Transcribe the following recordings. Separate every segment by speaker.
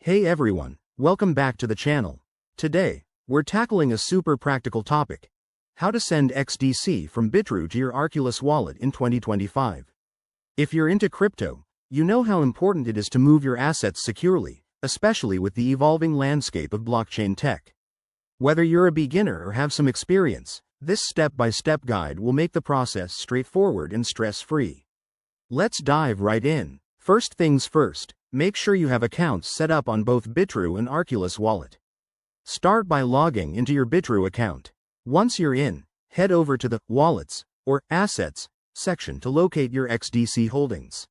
Speaker 1: Hey everyone, welcome back to the channel. Today, we're tackling a super practical topic: how to send XDC from Bitrue to your Arculus wallet in 2025. If you're into crypto, you know how important it is to move your assets securely, especially with the evolving landscape of blockchain tech. Whether you're a beginner or have some experience, this step-by-step guide will make the process straightforward and stress-free. Let's dive right in. First things first, make sure you have accounts set up on both Bitrue and Arculus Wallet. Start by logging into your Bitrue account. Once you're in, head over to the Wallets or Assets section to locate your XDC holdings.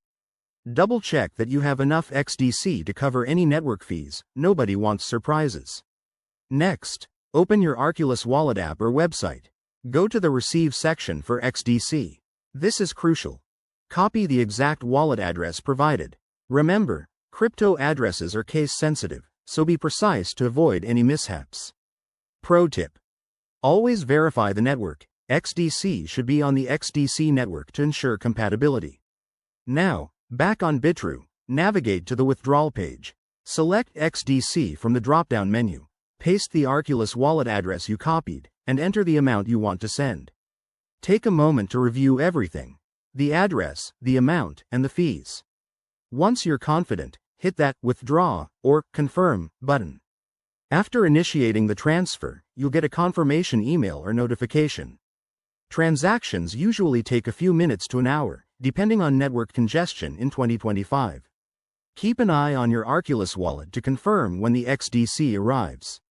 Speaker 1: Double-check that you have enough XDC to cover any network fees. Nobody wants surprises. Next, open your Arculus Wallet app or website. Go to the Receive section for XDC. This is crucial. Copy the exact wallet address provided. Remember, crypto addresses are case-sensitive, so be precise to avoid any mishaps. Pro tip: always verify the network. XDC should be on the XDC network to ensure compatibility. Now, back on Bitrue, navigate to the withdrawal page. Select XDC from the drop-down menu. Paste the Arculus wallet address you copied, and enter the amount you want to send. Take a moment to review everything: the address, the amount, and the fees. Once you're confident, hit that Withdraw or Confirm button. After initiating the transfer, you'll get a confirmation email or notification. Transactions usually take a few minutes to an hour, depending on network congestion in 2025. Keep an eye on your Arculus wallet to confirm when the XDC arrives.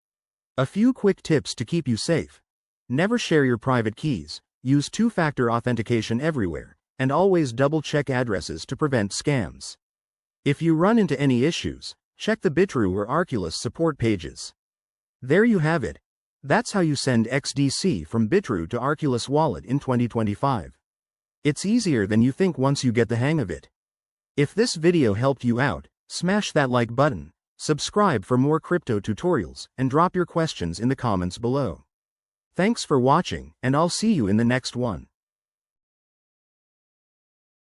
Speaker 1: A few quick tips to keep you safe: never share your private keys, use two-factor authentication everywhere, and always double-check addresses to prevent scams. If you run into any issues, check the Bitrue or Arculus support pages. There you have it. That's how you send XDC from Bitrue to Arculus Wallet in 2025. It's easier than you think once you get the hang of it. If this video helped you out, smash that like button, subscribe for more crypto tutorials, and drop your questions in the comments below. Thanks for watching, and I'll see you in the next one.